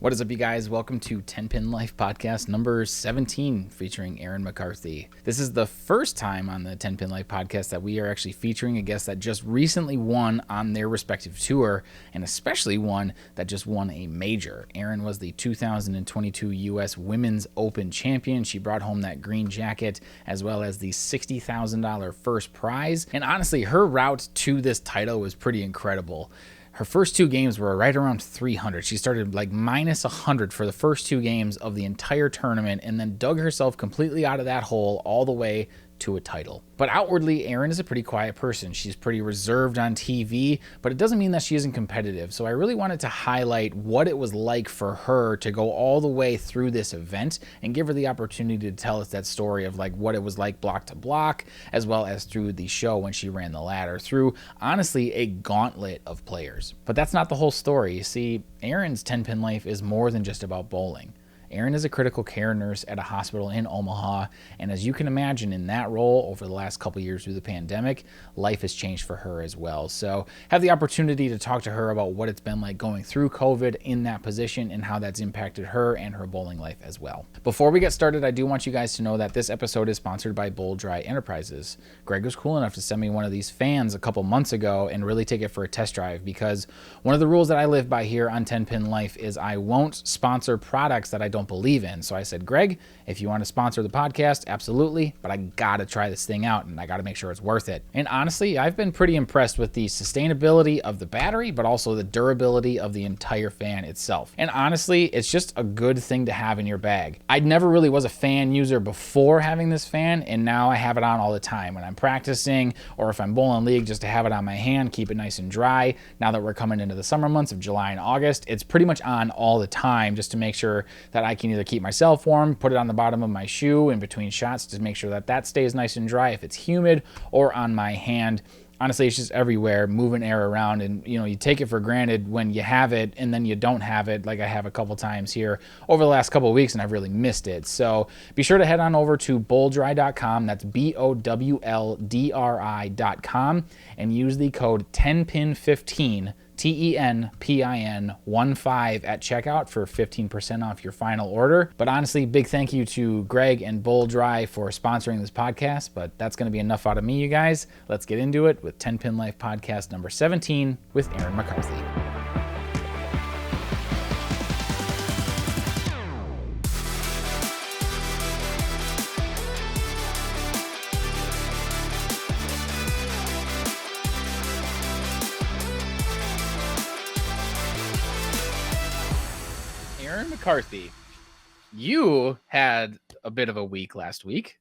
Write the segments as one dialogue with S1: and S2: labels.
S1: What is up, you guys? Welcome to 10 Pin Life podcast number 17 featuring Erin McCarthy. This is the first time on the 10 Pin Life podcast that we are actually featuring a guest that just recently won on their respective tour, and especially one that just won a major. Erin was the 2022 U.S. Women's Open champion. She brought home that green jacket as well as the $60,000 first prize. And honestly, her route to this title was pretty incredible. Her first two games were right around 300. She started like minus 100 for the first two games of the entire tournament and then dug herself completely out of that hole all the way to a title. But outwardly, Erin is a pretty quiet person. She's pretty reserved on TV, but it doesn't mean that she isn't competitive. So I really wanted to highlight what it was like for her to go all the way through this event and give her the opportunity to tell us that story of like what it was like block to block, as well as through the show when she ran the ladder, through honestly a gauntlet of players. But that's not the whole story. You see, Erin's 10-pin life is more than just about bowling. Erin is a critical care nurse at a hospital in Omaha, and as you can imagine, in that role over the last couple years through the pandemic, life has changed for her as well. So have the opportunity to talk to her about what it's been like going through COVID in that position and how that's impacted her and her bowling life as well. Before we get started, I do want you guys to know that this episode is sponsored by Bowl Dry Enterprises. Greg was cool enough to send me one of these fans a couple months ago and really take it for a test drive, because one of the rules that I live by here on 10 Pin Life is I won't sponsor products that I don't believe in. So I said, Greg, if you want to sponsor the podcast, absolutely, but I gotta try this thing out and I gotta make sure it's worth it. And honestly, I've been pretty impressed with the sustainability of the battery, but also the durability of the entire fan itself. And honestly, it's just a good thing to have in your bag. I never really was a fan user before having this fan, and now I have it on all the time when I'm practicing or if I'm bowling league, just to have it on my hand, keep it nice and dry. Now that we're coming into the summer months of July and August, it's pretty much on all the time just to make sure that I can either keep myself warm, put it on the bottom of my shoe in between shots to make sure that that stays nice and dry if it's humid, or on my hand. Honestly, it's just everywhere, moving air around, and you take it for granted when you have it and then you don't have it, like I have a couple times here over the last couple of weeks, and I've really missed it. So be sure to head on over to bowldry.com, that's BOWLDRI.com, and use the code 10pin15, TENPIN 15 at checkout for 15% off your final order. But honestly, big thank you to Greg and Bowl Dry for sponsoring this podcast, but that's going to be enough out of me, you guys. Let's get into it with 10 Pin Life podcast number 17 with Erin McCarthy. Erin McCarthy, you had a bit of a week last week.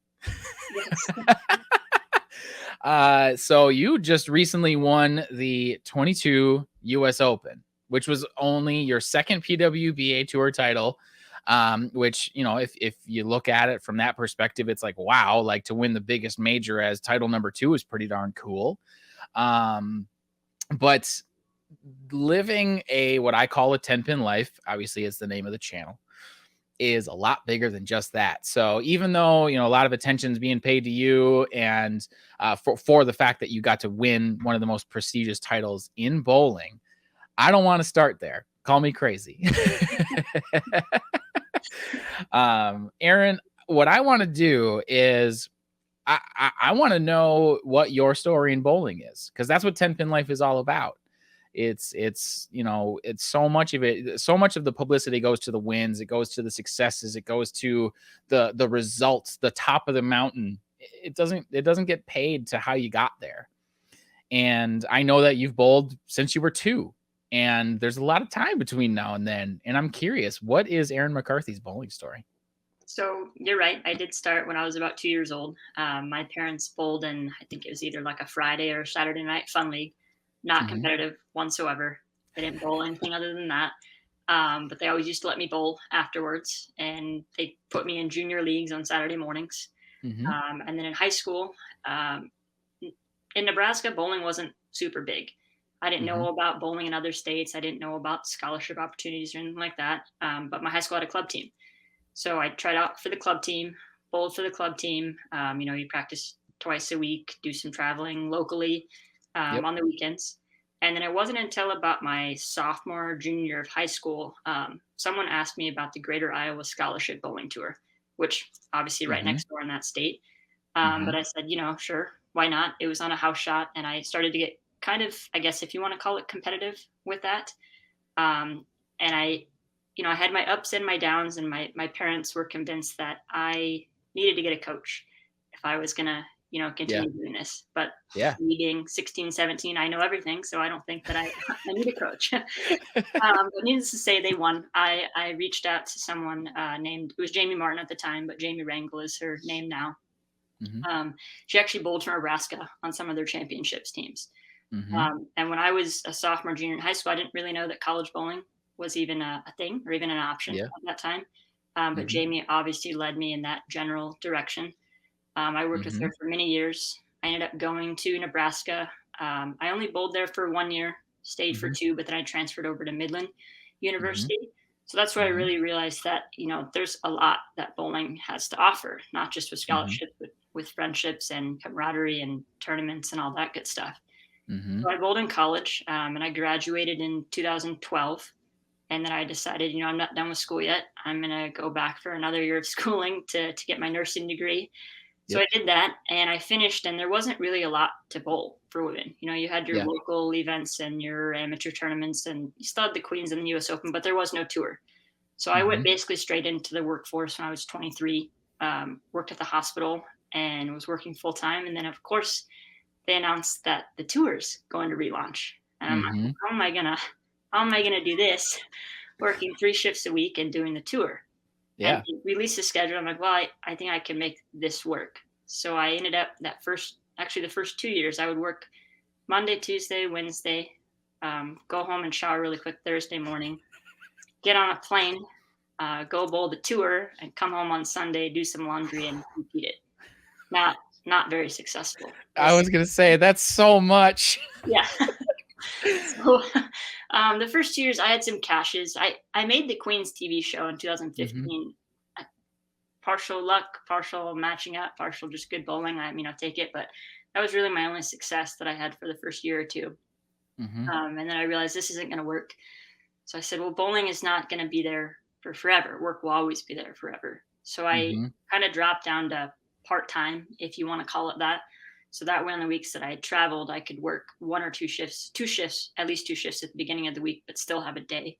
S2: Yes.
S1: So you just recently won the 22 U.S. Open, which was only your second PWBA Tour title, which, if you look at it from that perspective, it's like, wow, like to win the biggest major as title number 2 is pretty darn cool. But living what I call a 10-pin life, obviously is the name of the channel, is a lot bigger than just that. So even though, a lot of attention is being paid to you and for the fact that you got to win one of the most prestigious titles in bowling, I don't want to start there. Call me crazy. Erin, what I want to do is I want to know what your story in bowling is, because that's what 10-pin life is all about. It's so much of it, so much of the publicity goes to the wins, it goes to the successes, it goes to the results, the top of the mountain. It doesn't get paid to how you got there. And I know that you've bowled since you were 2, and there's a lot of time between now and then. And I'm curious, what is Erin McCarthy's bowling story?
S2: So you're right. I did start when I was about 2 years old. My parents bowled in, I think it was either like a Friday or Saturday night fun league. Not competitive whatsoever. They didn't bowl anything other than that. But they always used to let me bowl afterwards, and they put me in junior leagues on Saturday mornings. And then in high school, in Nebraska, bowling wasn't super big. I didn't know about bowling in other states. I didn't know about scholarship opportunities or anything like that. But my high school had a club team. So I tried out for the club team, bowled for the club team. You practice twice a week, do some traveling locally on the weekends. And then it wasn't until about my sophomore, junior year of high school, someone asked me about the Greater Iowa Scholarship Bowling Tour, which obviously right
S1: Mm-hmm.
S2: next door in that state.
S1: Mm-hmm.
S2: But I said, sure, why not? It was on a house shot, and I started to get kind of, I guess, if you want to call it competitive with that. Um, and I had my ups and my downs, and my parents were convinced that I needed to get a coach if I was gonna,
S1: Yeah.
S2: continue doing this. But
S1: Yeah.
S2: me being 16, 17, I know everything, so I don't think that I I need a coach. But needless to say, they won. I reached out to someone named, it was Jamie Martin at the time, but Jamie Rangel is her name now.
S1: Mm-hmm.
S2: She actually bowled for Nebraska on some of their championships teams.
S1: Mm-hmm.
S2: And when I was a sophomore, junior in high school, I didn't really know that college bowling was even a thing or even an option
S1: Yeah.
S2: at that time. But
S1: Mm-hmm.
S2: Jamie obviously led me in that general direction. I worked with
S1: Mm-hmm.
S2: her for many years. I ended up going to Nebraska. I only bowled there for 1 year, stayed for
S1: Mm-hmm.
S2: 2, but then I transferred over to Midland
S1: Mm-hmm.
S2: University. So that's where I
S1: Mm-hmm.
S2: really realized that, there's a lot that bowling has to offer, not just with
S1: Mm-hmm.
S2: scholarships, but with friendships and camaraderie and tournaments and all that good stuff.
S1: Mm-hmm.
S2: So I bowled in college, and I graduated in 2012. And then I decided, I'm not done with school yet. I'm going to go back for another year of schooling to get my nursing degree. So
S1: Yep.
S2: I did that, and I finished, and there wasn't really a lot to bowl for women. You had your
S1: Yeah.
S2: local events and your amateur tournaments, and you still had the Queens and the US Open, but there was no tour. So I
S1: Mm-hmm.
S2: went basically straight into the workforce when I was 23, worked at the hospital and was working full time. And then, of course, they announced that the tour's going to relaunch. And I'm
S1: Mm-hmm.
S2: like, how am I gonna do this? Working 3 shifts a week and doing the tour. And
S1: Yeah.
S2: they released the schedule. I'm like, well, I think I can make this work. So I ended up the first 2 years, I would work Monday, Tuesday, Wednesday, go home and shower really quick Thursday morning, get on a plane, go bowl the tour, and come home on Sunday, do some laundry, and repeat it. Not not very successful.
S1: I was gonna say that's so much.
S2: Yeah. So the first 2 years, I had some caches. I made the Queen's TV show in
S1: Mm-hmm.
S2: 2015. Uh, Partial luck, partial matching up, partial just good bowling. I'll take it. But that was really my only success that I had for the first year or two.
S1: Mm-hmm.
S2: And then I realized this isn't going to work. So I said, well, bowling is not going to be there for forever. Work will always be there forever. So I
S1: Mm-hmm.
S2: kind of dropped down to part time, if you want to call it that. So that way, on the weeks that I had traveled, I could work 1 or 2 shifts, 2 shifts, at least 2 shifts at the beginning of the week, but still have a day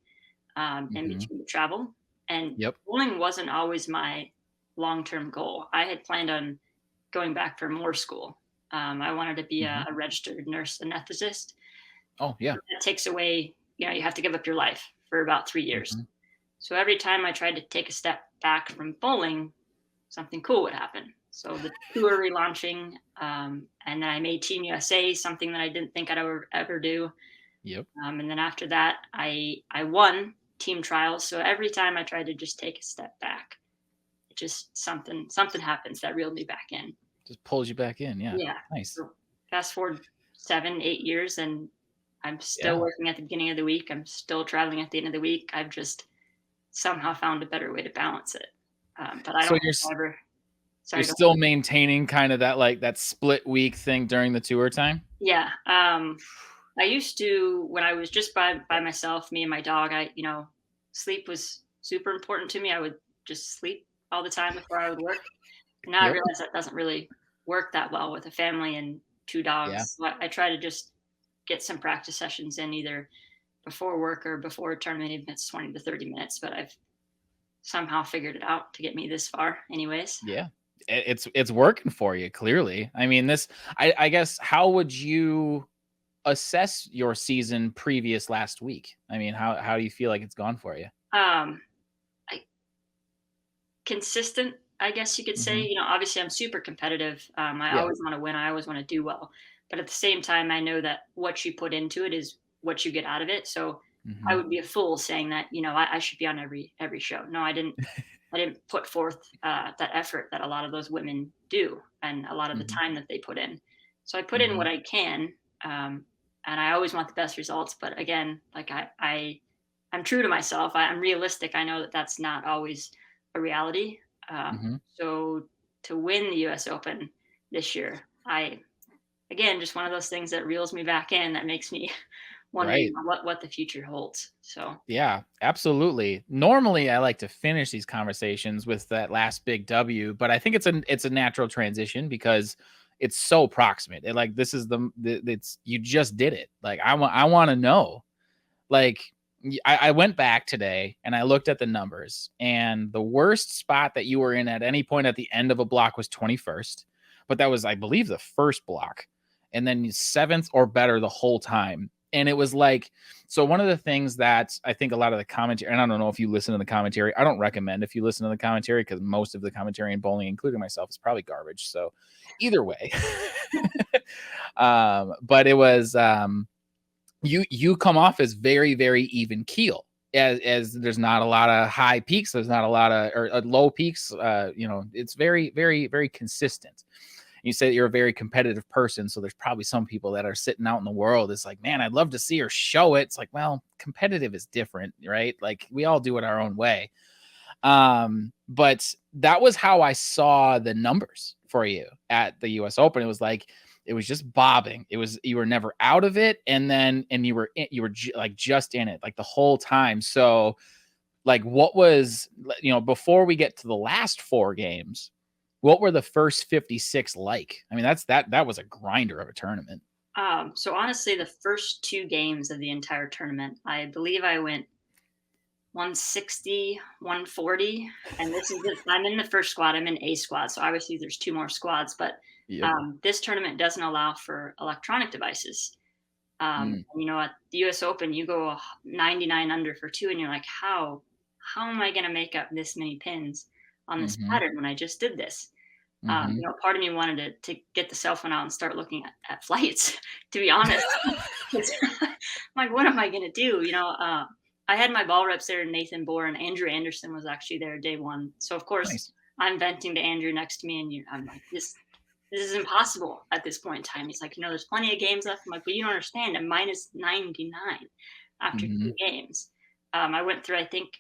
S2: in
S1: Mm-hmm.
S2: between the travel. And
S1: Yep.
S2: bowling wasn't always my long term goal. I had planned on going back for more school. I wanted to be
S1: Mm-hmm.
S2: a registered nurse anesthetist.
S1: Oh yeah.
S2: That takes away, you have to give up your life for about 3 years.
S1: Mm-hmm.
S2: So every time I tried to take a step back from bowling, something cool would happen. So the tour relaunching, and then I made Team USA, something that I didn't think I'd ever do.
S1: Yep.
S2: And then after that, I won team trials. So every time I tried to just take a step back, it just something happens that reeled me back in.
S1: Just pulls you back in. Yeah.
S2: Yeah.
S1: Nice.
S2: So fast forward 7, 8 years, and I'm still
S1: Yeah.
S2: working at the beginning of the week. I'm still traveling at the end of the week. I've just somehow found a better way to balance it. But I
S1: So
S2: don't
S1: you're
S2: think I ever.
S1: you're
S2: Sorry, go
S1: still maintaining kind of that split week thing during the tour time?
S2: Yeah. I used to, when I was just by myself, me and my dog. Sleep was super important to me. I would just sleep all the time before I would work. And now I
S1: Yep.
S2: realize that doesn't really work that well with a family and 2
S1: Yeah.
S2: dogs. So I try to just get some practice sessions in either before work or before a tournament, even if it's 20 to 30 minutes. But I've somehow figured it out to get me this far, anyways.
S1: Yeah. It's working for you, clearly. I mean, I guess, how would you assess your season previous last week? I mean, how do you feel like it's gone for you?
S2: Um, I Consistent, I guess you could say.
S1: Mhm.
S2: Obviously, I'm super competitive. I
S1: Yeah.
S2: always want to win. I always want to do well. But at the same time, I know that what you put into it is what you get out of it. So I
S1: Mhm.
S2: would be a fool saying that I should be on every show. No, I didn't. I didn't put forth that effort that a lot of those women do, and a lot of the
S1: Mhm.
S2: time that they put in. So I put in what
S1: Mhm.
S2: I can, and I always want the best results. But again, like I'm true to myself. I'm realistic. I know that that's not always a reality.
S1: Mhm.
S2: So to win the U.S. Open this year, again, just one of those things that reels me back in, that makes me wondering
S1: Right.
S2: what the future holds. So
S1: Yeah, absolutely. Normally, I like to finish these conversations with that last big W, but I think it's a natural transition because it's so proximate. Like this is it's you just did it. Like I want to know. Like I went back today and I looked at the numbers, and the worst spot that you were in at any point at the end of a block was 21st, but that was, I believe, the first block, and then seventh or better the whole time. And it was like, so one of the things that I think a lot of the commentary, and I don't know if you listen to the commentary, I don't recommend if you listen to the commentary because most of the commentary in bowling, including myself, is probably garbage. So either way, but it was, you come off as very, very even keel, as there's not a lot of high peaks, there's not a lot of or low peaks. It's very, very, very consistent. You say that you're a very competitive person, so there's probably some people that are sitting out in the world. It's like, man, I'd love to see her show it. It's like, well, competitive is different, right? Like we all do it our own way. But that was how I saw the numbers for you at the US Open. It was like, it was just bobbing. It was, you were never out of it. And you were like just in it like the whole time. So like, what was, before we get to the last 4 games, what were the first 56 like? I mean, that was a grinder of a tournament.
S2: so honestly, the first 2 games of the entire tournament, I believe I went 160, 140, and I'm in the first squad. I'm in A squad, so obviously there's 2 more squads, but
S1: Yep.
S2: this tournament doesn't allow for electronic devices.
S1: Mm.
S2: At the U.S. Open, you go 99 under for 2, and you're like, how am I going to make up this many pins on this
S1: Mm-hmm.
S2: pattern when I just did this?
S1: Mm-hmm.
S2: Part of me wanted to get the cell phone out and start looking at flights, to be honest. I'm like, what am I going to do? I had my ball reps there, Nathan Bohr, and Andrew Anderson was actually there day 1. So of course
S1: Nice.
S2: I'm venting to Andrew next to me, and I'm like, this is impossible at this point in time. He's like, there's plenty of games left. I'm like, but you don't understand. I'm minus 99 after
S1: Mm-hmm.
S2: 2 games. I went through, I think,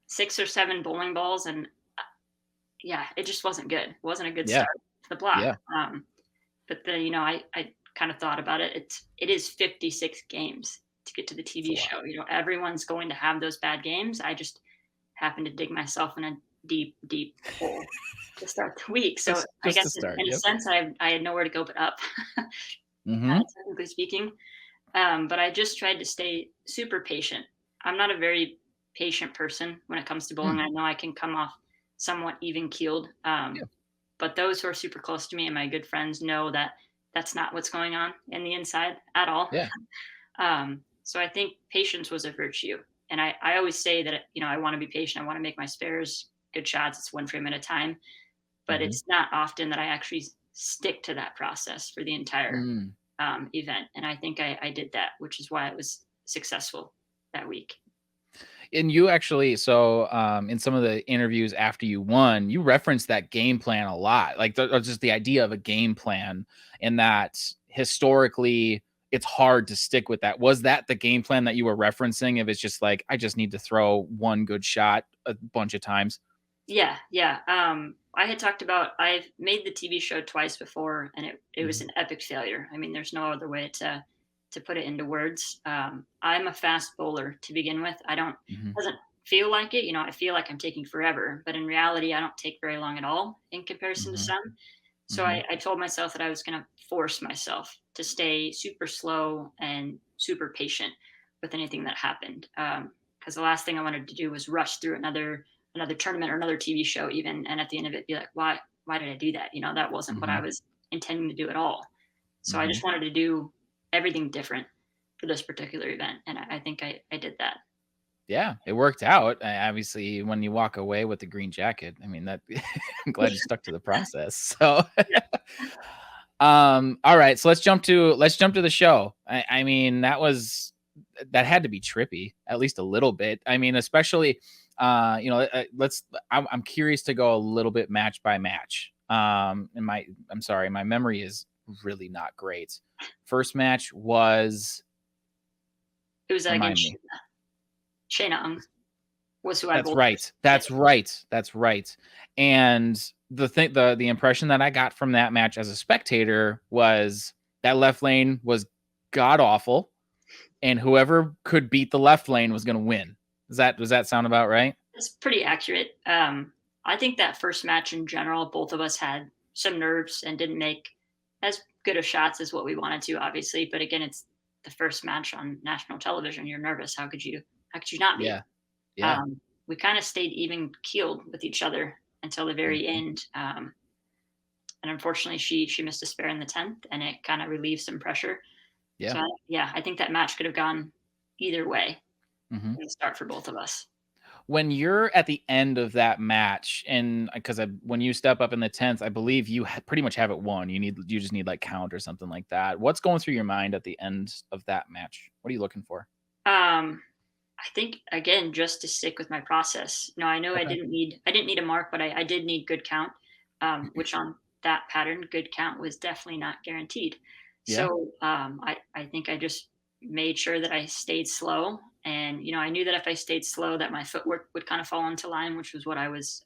S2: 6 or 7 bowling balls, and yeah, it just wasn't good. It wasn't a good
S1: Yeah.
S2: start to the block.
S1: Yeah.
S2: But then, I kind of thought about it. It is 56 games to get to the
S1: It's a
S2: TV
S1: lot.
S2: show. Everyone's going to have those bad games. I just happened to dig myself in a deep, deep hole to start the week. So I
S1: Just
S2: guess
S1: to start.
S2: in a
S1: Yep.
S2: sense, I had nowhere to go but up,
S1: Mm-hmm.
S2: technically speaking. But I just tried to stay super patient. I'm not a very patient person when it comes to bowling. I know I can come off somewhat even keeled.
S1: Yeah.
S2: But those who are super close to me and my good friends know that that's not what's going on in the inside at all.
S1: Yeah.
S2: So I think patience was a virtue. And I always say that, I want to be patient. I want to make my spares good shots. It's one frame at a time. But
S1: Mm-hmm.
S2: it's not often that I actually stick to that process for the entire
S1: Mm.
S2: event. And I think I did that, which is why it was successful that week.
S1: And you actually, so in some of the interviews after you won, you referenced that game plan a lot, like just the idea of a game plan, and that historically it's hard to stick with that. Was that the game plan that you were referencing? If it's just like, I just need to throw one good shot a bunch of times.
S2: Yeah, yeah. I had talked about I've made the TV show twice before, and it was
S1: Mhm.
S2: an epic failure. I mean, there's no other way to put it into words. I'm a fast bowler to begin with. I don't
S1: Mhm.
S2: doesn't feel like it. I feel like I'm taking forever, but in reality, I don't take very long at all in comparison to
S1: Mhm.
S2: some. So
S1: Mhm.
S2: I told myself that I was going to force myself to stay super slow and super patient with anything that happened. Because the last thing I wanted to do was rush through another tournament or another TV show even, and at the end of it be like, why did I do that? That wasn't what I
S1: Mhm.
S2: was intending to do at all. So I
S1: Mhm.
S2: just wanted to do everything different for this particular event, and I think I did that.
S1: Yeah, it worked out. Obviously, when you walk away with the green jacket, I mean that. I'm glad you stuck to the process. So,
S2: Yeah.
S1: all right. So let's jump to the show. I mean, that had to be trippy, at least a little bit. I mean, especially, let's. I'm curious to go a little bit match by match. I'm sorry, my memory is really not great. First match was,
S2: It was
S1: remind
S2: against
S1: me.
S2: Shayna Ung was who I
S1: That's
S2: bowled
S1: right.
S2: first. Yeah.
S1: That's right. That's right. And the impression that I got from that match as a spectator was that left lane was god awful. and whoever could beat the left lane was going to win. Does that sound about right?
S2: It's pretty accurate. I think that first match in general, both of us had some nerves and didn't make as good of shots as what we wanted to, obviously. But again, it's the first match on national television. You're nervous. How could you not be?
S1: Yeah. Yeah.
S2: We kind of stayed even keeled with each other until the very end. And unfortunately, she missed a spare in the 10th, and it kind of relieved some pressure.
S1: Yeah.
S2: So I think that match could have gone either way
S1: Mm-hmm.
S2: from the start for both of us.
S1: When you're at the end of that match, and because when you step up in the 10th, I believe you pretty much have it won. You just need like count or something like that. What's going through your mind at the end of that match? What are you looking for?
S2: I think again, just to stick with my process. I know
S1: Okay.
S2: I didn't need a mark, but I did need good count, which on that pattern, good count was definitely not guaranteed.
S1: Yeah.
S2: So I think I just made sure that I stayed slow, and I knew that if I stayed slow, that my footwork would kind of fall into line, which was what I was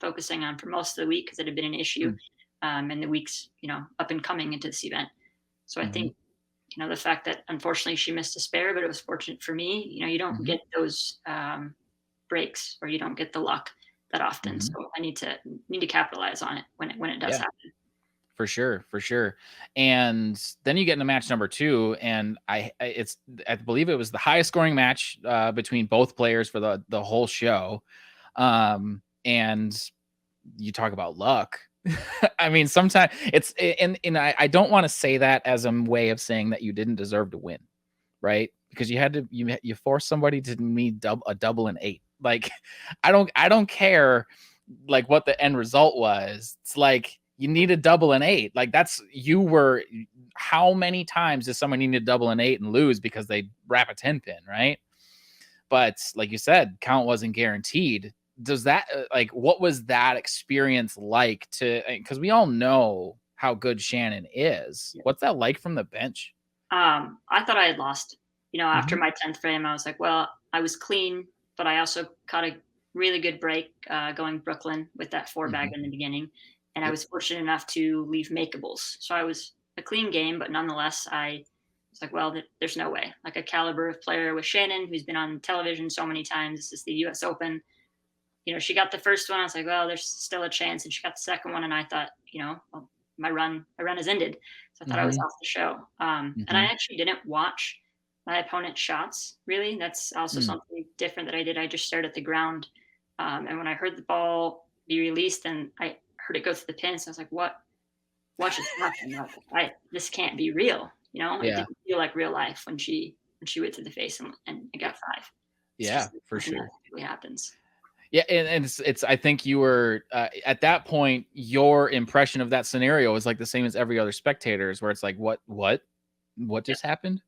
S2: focusing on for most of the week because it had been an issue in the weeks up and coming into this event. So I think the fact that unfortunately she missed a spare, but it was fortunate for me. You don't get those breaks, or you don't get the luck that often. So I need to capitalize on it when it does happen.
S1: For sure. And then you get into match number 2, and I believe it was the highest scoring match between both players for the whole show. And you talk about luck. I mean, sometimes it's, and I don't want to say that as a way of saying that you didn't deserve to win, right? Because you forced somebody to need a double and 8. Like, I don't care like what the end result was. It's like, you need a double and 8. Like, how many times does someone need a double and 8 and lose because they wrap a 10 pin, right? But like you said, count wasn't guaranteed. Does that what was that experience like because we all know how good Shannon is. What's that like from the bench?
S2: I thought I had lost. After my 10th frame, I was like, well, I was clean, but I also caught a really good break going Brooklyn with that 4-bag in the beginning. And I was fortunate enough to leave makeables. So I was a clean game, but nonetheless, I was like, well, there's no way. Like, a caliber of player with Shannon, who's been on television so many times. This is the U.S. Open. She got the first one. I was like, well, there's still a chance. And she got the second one. And I thought, well, my run has ended. So I thought I was off the show. And I actually didn't watch my opponent's shots, really. That's also something different that I did. I just stared at the ground. And when I heard the ball be released and I heard it go through the pins, so I was like, what just happened? This can't be real. It didn't feel like real life when she went through the face and it got 5.
S1: Yeah, for sure.
S2: That typically happens.
S1: Yeah, and it's I think you were at that point, your impression of that scenario was like the same as every other spectator's, where it's like, what just happened?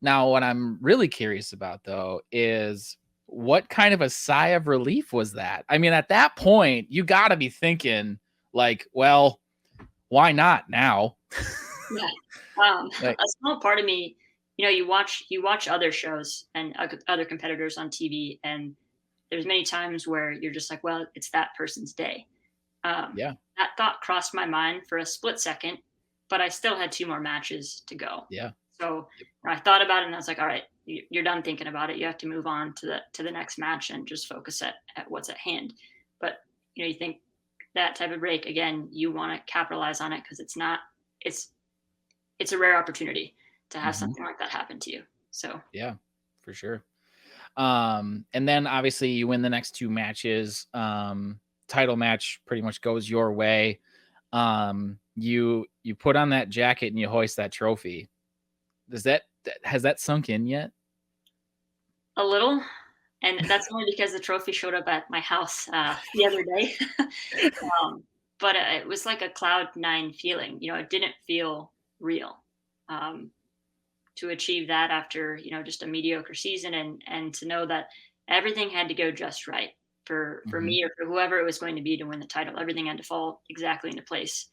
S1: Now, what I'm really curious about though is what kind of a sigh of relief was that? I mean, at that point, you got to be thinking like, well, why not now?
S2: Yeah. A small part of me, you watch other shows and other competitors on TV, and there's many times where you're just like, well, it's that person's day. That thought crossed my mind for a split second, but I still had 2 more matches to go.
S1: Yeah.
S2: So I thought about it and I was like, all right, you're done thinking about it. You have to move on to the next match and just focus at what's at hand. But you think that type of break, again, you want to capitalize on it because it's a rare opportunity to have something like that happen to you. So
S1: yeah, for sure. And then obviously you win the next 2 matches. Title match pretty much goes your way. You put on that jacket and you hoist that trophy. Has that sunk in yet?
S2: A little, and that's only because the trophy showed up at my house the other day. But it was like a cloud 9 feeling. It didn't feel real. To achieve that after just a mediocre season, and to know that everything had to go just right for me or for whoever it was going to be to win the title. Everything had to fall exactly into place.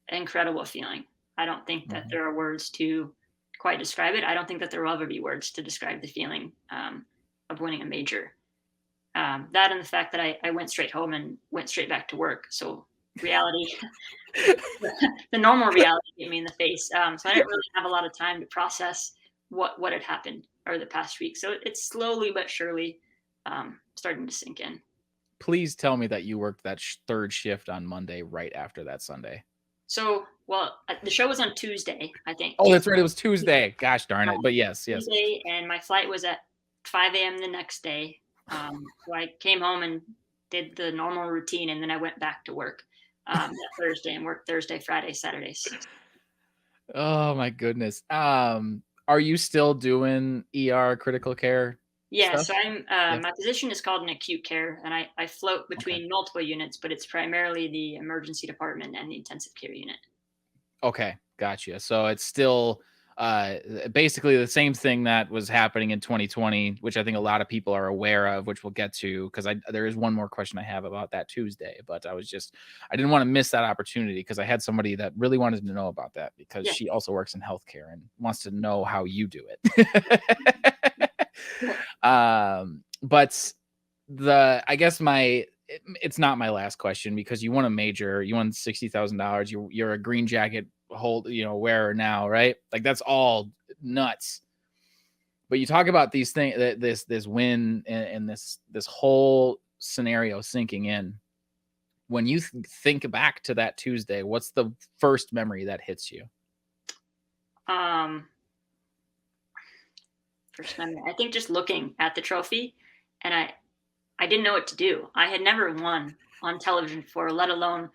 S2: Incredible feeling. I don't think that there are words to quite describe it. I don't think that there will ever be words to describe the feeling of winning a major. That and the fact that I went straight home and went straight back to work. So reality, the normal reality hit me in the face. So I didn't really have a lot of time to process what had happened over the past week. So it's slowly but surely starting to sink in.
S1: Please tell me that you worked that third shift on Monday right after that Sunday.
S2: So, well, the show was on Tuesday, I think.
S1: Oh, that's right. It was Tuesday. Gosh darn it. But yes.
S2: Tuesday, and my flight was at 5 a.m. the next day. So I came home and did the normal routine, and then I went back to work that Thursday and worked Thursday, Friday, Saturdays.
S1: Oh my goodness. Are you still doing ER critical care?
S2: Yeah,
S1: Stuff?
S2: so I'm
S1: Yes.
S2: my position is called an acute care, and I float between multiple units, but it's primarily the emergency department and the intensive care unit.
S1: Okay, gotcha. So it's still basically the same thing that was happening in 2020, which I think a lot of people are aware of, which we'll get to because there is one more question I have about that Tuesday, but I didn't want to miss that opportunity because I had somebody that really wanted to know about that because
S2: Yeah.
S1: she also works in healthcare and wants to know how you do it. But I guess it's not my last question because you won a major, you won $60,000. You're a green jacket wearer now, right? Like that's all nuts. But you talk about these things, this win and this whole scenario sinking in. When you think back to that Tuesday, what's the first memory that hits you?
S2: First memory, I think just looking at the trophy, and I didn't know what to do. I had never won on television before, let alone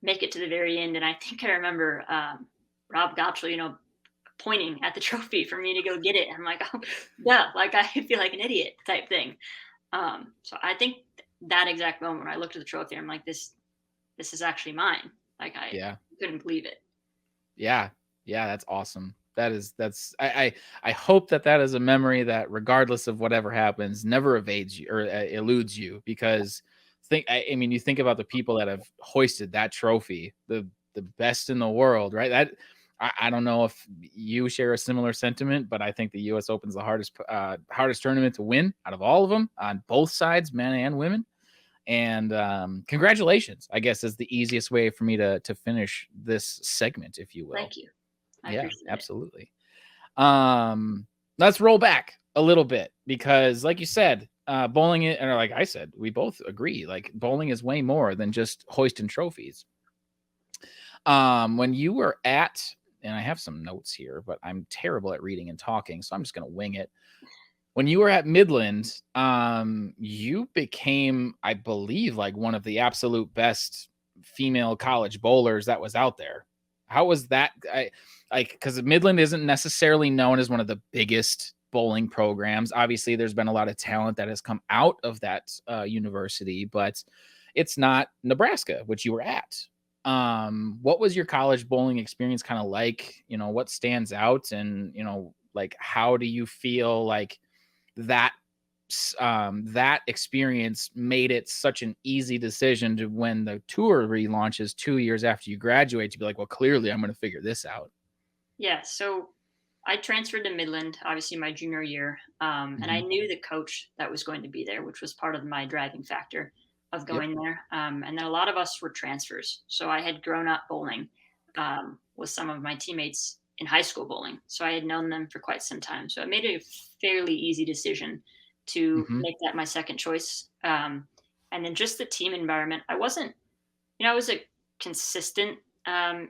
S2: make it to the very end. And I think I remember Rob Gottschall, pointing at the trophy for me to go get it. I'm like, oh, yeah, like I feel like an idiot type thing. So I think that exact moment when I looked at the trophy, I'm like, this is actually mine. Like I couldn't believe it.
S1: Yeah, that's awesome. I hope that is a memory that regardless of whatever happens never evades you or eludes you because you think about the people that have hoisted that trophy, the best in the world, right? That I don't know if you share a similar sentiment, but I think the US Open's the hardest tournament to win out of all of them on both sides, men and women. And congratulations, I guess, is the easiest way for me to finish this segment, if you will.
S2: Thank you. I appreciate
S1: absolutely. Let's roll back a little bit because, like you said, bowling, or like I said, we both agree, like bowling is way more than just hoisting trophies. When you were at, and I have some notes here, but I'm terrible at reading and talking, so I'm just going to wing it. When you were at Midland, you became, I believe, like one of the absolute best female college bowlers that was out there. How was that? Because Midland isn't necessarily known as one of the biggest bowling programs. Obviously, there's been a lot of talent that has come out of that university, but it's not Nebraska, which you were at. What was your college bowling experience kind of like? What stands out, and like how do you feel like that experience made it such an easy decision to when the tour relaunches 2 years after you graduate to be like, well, clearly I'm going to figure this out?
S2: Yeah. So I transferred to Midland, obviously my junior year. And I knew the coach that was going to be there, which was part of my driving factor of going there. And then a lot of us were transfers. So I had grown up bowling with some of my teammates in high school bowling. So I had known them for quite some time. So it made it a fairly easy decision to make that my second choice. And then just the team environment. I was a consistent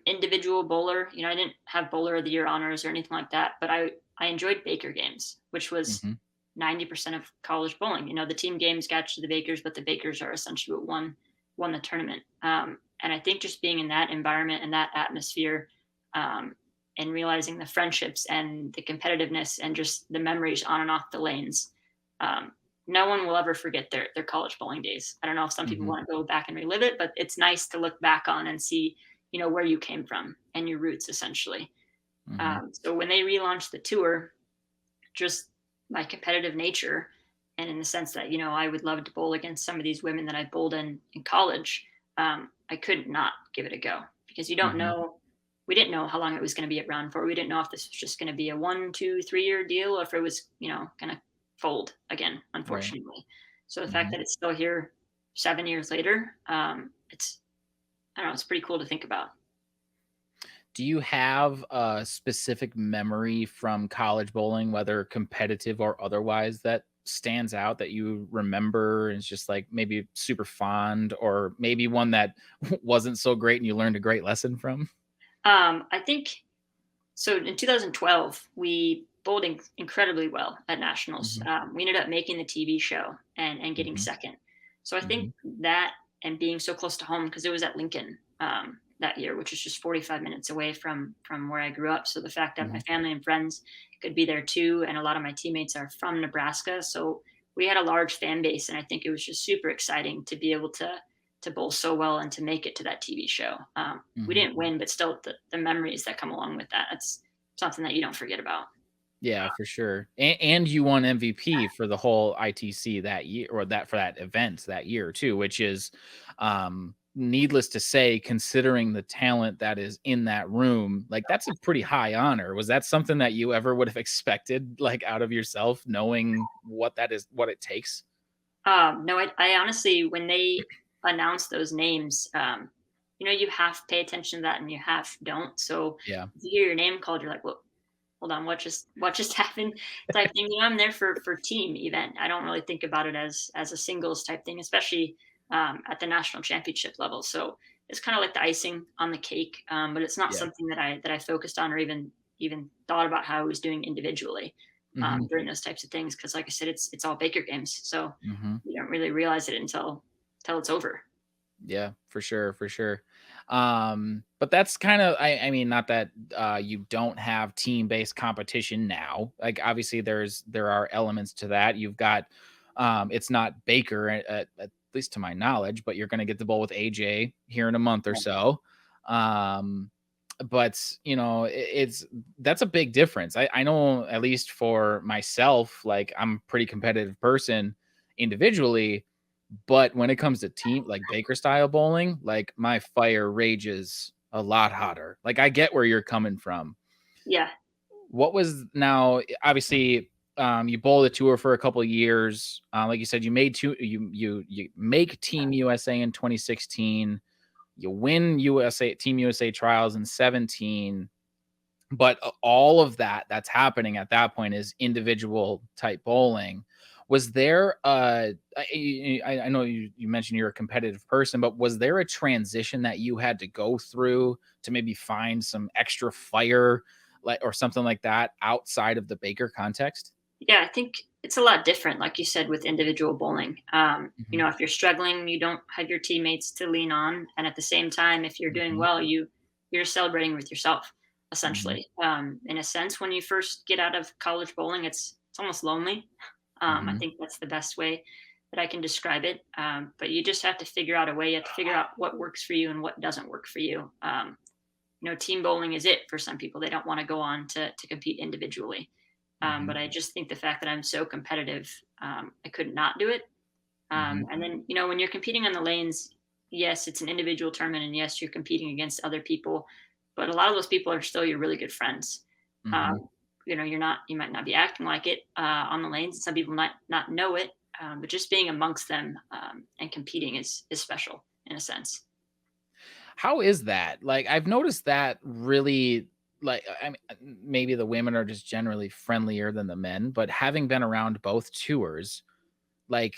S2: individual bowler. I didn't have bowler of the year honors or anything like that, but I enjoyed Baker games, which was 90% of college bowling. The team games got you the Bakers, but the Bakers are essentially what won the tournament. And I think just being in that environment and that atmosphere, and realizing the friendships and the competitiveness and just the memories on and off the lanes. No one will ever forget their college bowling days. I don't know if some people want to go back and relive it, but it's nice to look back on and see, where you came from and your roots essentially. So when they relaunched the tour, just my competitive nature, and in the sense that, I would love to bowl against some of these women that I bowled in college, I could not give it a go because you don't know. We didn't know how long it was going to be around for. We didn't know if this was just going to be a 1, 2, 3 year deal, or if it was, going to fold again, unfortunately. Right. So the fact that it's still here 7 years later, it's pretty cool to think about.
S1: Do you have a specific memory from college bowling, whether competitive or otherwise, that stands out that you remember and it's just like maybe super fond, or maybe one that wasn't so great and you learned a great lesson from?
S2: I think so. In 2012, we bowled incredibly well at nationals.
S1: Mhm,
S2: We ended up making the TV show and getting
S1: mhm,
S2: second. So I think
S1: mhm,
S2: that, and being so close to home, because it was at Lincoln that year, which is just 45 minutes away from where I grew up. So the fact that my
S1: mhm.
S2: family and friends could be there too, and a lot of my teammates are from Nebraska, so we had a large fan base, and I think it was just super exciting to be able to bowl so well and to make it to that TV show. We
S1: Mhm.
S2: didn't win, but still the memories that come along with that, that's something that you don't forget about.
S1: Yeah, for sure. And you won MVP for the whole ITC that year, or that for that event that year too, which is needless to say, considering the talent that is in that room, like that's a pretty high honor. Was that something that you ever would have expected, like out of yourself, knowing what that is, what it takes?
S2: No, I honestly, when they announce those names, you half pay attention to that and you half don't. So
S1: Yeah.
S2: if you hear your name called, you're like, well, hold on, what just happened type thing. I'm there for team event. I don't really think about it as a singles type thing, especially at the national championship level. So it's kind of like the icing on the cake, but it's not
S1: Yeah.
S2: something that I focused on or even thought about how I was doing individually
S1: Hmm.
S2: during those types of things. Because like I said, it's all Baker games, so
S1: Hmm.
S2: you don't really realize it until it's over.
S1: Yeah, for sure, for sure. But that's kind of, I mean, not that you don't have team-based competition now. Like obviously there are elements to that. You've got it's not Baker at least to my knowledge, but you're going to get the bowl with AJ here in a month or so. Um but it's that's a big difference. I know, at least for myself, like I'm a pretty competitive person individually, but when it comes to team like Baker style bowling, like my fire rages a lot hotter. Like I get where you're coming from.
S2: Yeah,
S1: What was now obviously you bowled the tour for a couple of years. Like you said, you made two you make Team USA in 2016. You win USA Team USA trials in 17. But all of that's happening at that point is individual type bowling. Was there I know you mentioned you're a competitive person, but was there a transition that you had to go through to maybe find some extra fire, like, or something like that outside of the Baker context?
S2: yeah, I think it's a lot different, like you said, with individual bowling.
S1: Mhm,
S2: If you're struggling, you don't have your teammates to lean on, and at the same time, if you're doing
S1: mhm,
S2: well, you're celebrating with yourself,
S1: mhm,
S2: essentially. In a sense, when you first get out of college bowling, it's almost lonely. I
S1: mhm,
S2: think that's the best way that I can describe it. But you just have to figure out a way. You have to figure out what works for you and what doesn't work for you. Team bowling is it for some people. They don't want to go on to compete individually. But
S1: mhm,
S2: I just think the fact that I'm so competitive, I could not do it.
S1: mhm,
S2: And then, when you're competing on the lanes, yes, it's an individual tournament, and yes, you're competing against other people, but a lot of those people are still your really good friends.
S1: mhm.
S2: Um, you might not be acting like it on the lanes, and some people might not know it, but just being amongst them and competing is special in a sense.
S1: How is that? Like, I've noticed that really, like, I mean, maybe the women are just generally friendlier than the men, but having been around both tours, like,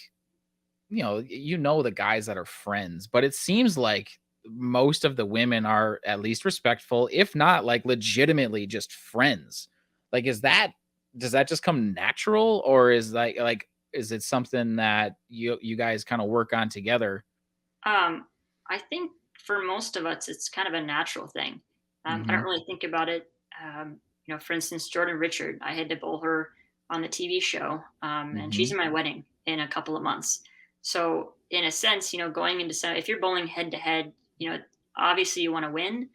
S1: the guys that are friends, but it seems like most of the women are at least respectful, if not like legitimately just friends. Like, does that just come natural, or is it something that you guys kind of work on together?
S2: Um, I think for most of us, it's kind of a natural thing. I don't
S1: Hmm.
S2: really think about it. For instance, Jordan Richard, I had to bowl her on the TV show, and she's
S1: Hmm.
S2: in my wedding in a couple of months. So, in a sense, going into if you're bowling head to head, obviously you want to win.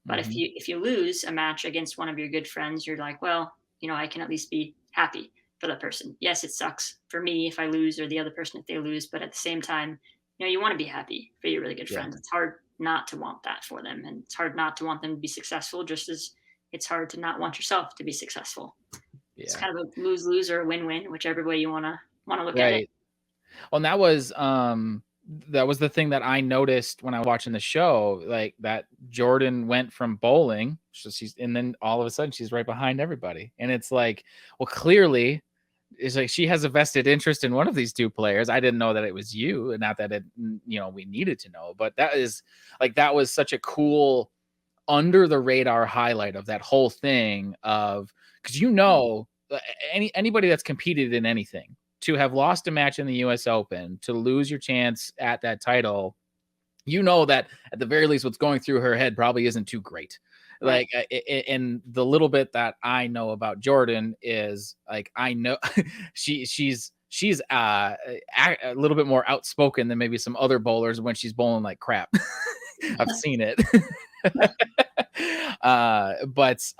S2: But if
S1: Hmm.
S2: you lose a match against one of your good friends, you're like, well, I can at least be happy for that person. Yes, it sucks for me if I lose or the other person if they lose, but at the same time, you want to be happy for your really good
S1: Yeah.
S2: friends. It's hard not to want that for them, and it's hard not to want them to be successful, just as it's hard to not want yourself to be successful. It's
S1: Yeah.
S2: kind of a lose lose or a win win, whichever way you wanna look at it.
S1: Right. Well, and that was that was the thing that I noticed when I was watching the show, like that Jordan went from bowling, so and then all of a sudden she's right behind everybody. And it's like, well, clearly it's like she has a vested interest in one of these two players. I didn't know that it was you, and not that we needed to know, but that was such a cool under the radar highlight of that whole thing of, because anybody that's competed in anything, to have lost a match in the US Open, to lose your chance at that title, that at the very least what's going through her head probably isn't too great.
S2: Right.
S1: Like, and the little bit that I know about Jordan is like, I know she's a little bit more outspoken than maybe some other bowlers when she's bowling like crap. I've seen it. But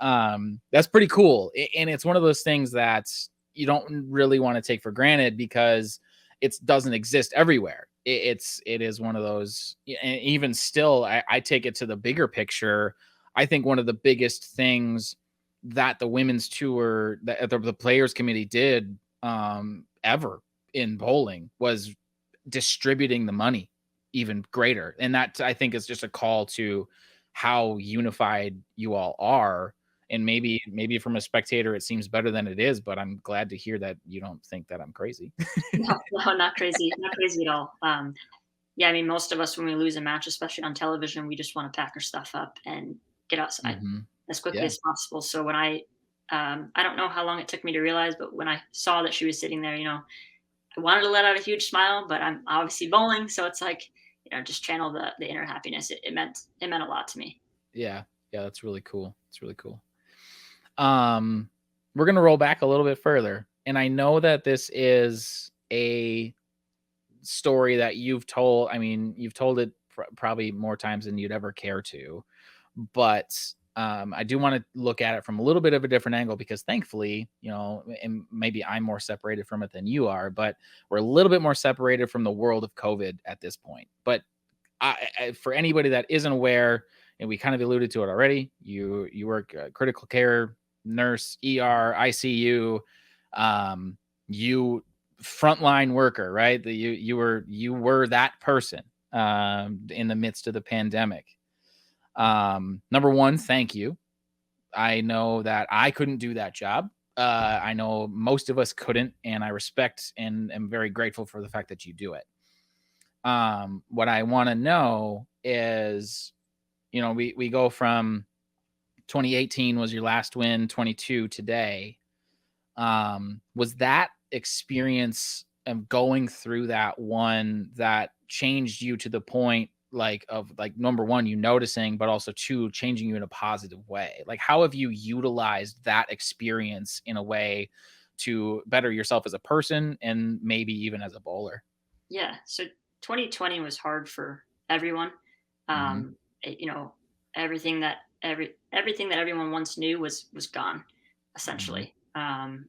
S1: that's pretty cool. And it's one of those things that you don't really want to take for granted, because it doesn't exist everywhere. It is one of those, and even still, I take it to the bigger picture. I think one of the biggest things that the women's tour, that the players committee did ever in bowling, was distributing the money even greater. And that, I think, is just a call to how unified you all are. And maybe from a spectator it seems better than it is, but I'm glad to hear that you don't think that I'm crazy.
S2: No, no, not crazy, not crazy at all. Yeah, I mean, most of us, when we lose a match, especially on television, we just want to pack our stuff up and get outside as quickly
S1: Yeah.
S2: as possible. So when I don't know how long it took me to realize, but when I saw that she was sitting there, I wanted to let out a huge smile, but I'm obviously bowling, so it's like, just channel the inner happiness. It meant a lot to me.
S1: Yeah. Yeah, that's really cool. It's really cool. We're gonna roll back a little bit further, and I know that this is a story that you've told. I mean, you've told it probably more times than you'd ever care to, but I do want to look at it from a little bit of a different angle, because thankfully, and maybe I'm more separated from it than you are, but we're a little bit more separated from the world of COVID at this point. But for anybody that isn't aware, and we kind of alluded to it already, you work critical care nurse, ER, ICU, you frontline worker, right? You were that person in the midst of the pandemic. Number one, thank you. I know that I couldn't do that job. I know most of us couldn't, and I respect and am very grateful for the fact that you do it. What I want to know is, we go from 2018 was your last win, 22 today. Was that experience of going through that one that changed you to the point, of number one, you noticing, but also two, changing you in a positive way? Like, how have you utilized that experience in a way to better yourself as a person and maybe even as a bowler?
S2: Yeah. So 2020 was hard for everyone.
S1: Mm-hmm.
S2: It, everything that everything that everyone once knew was gone,
S1: Mm-hmm.
S2: essentially.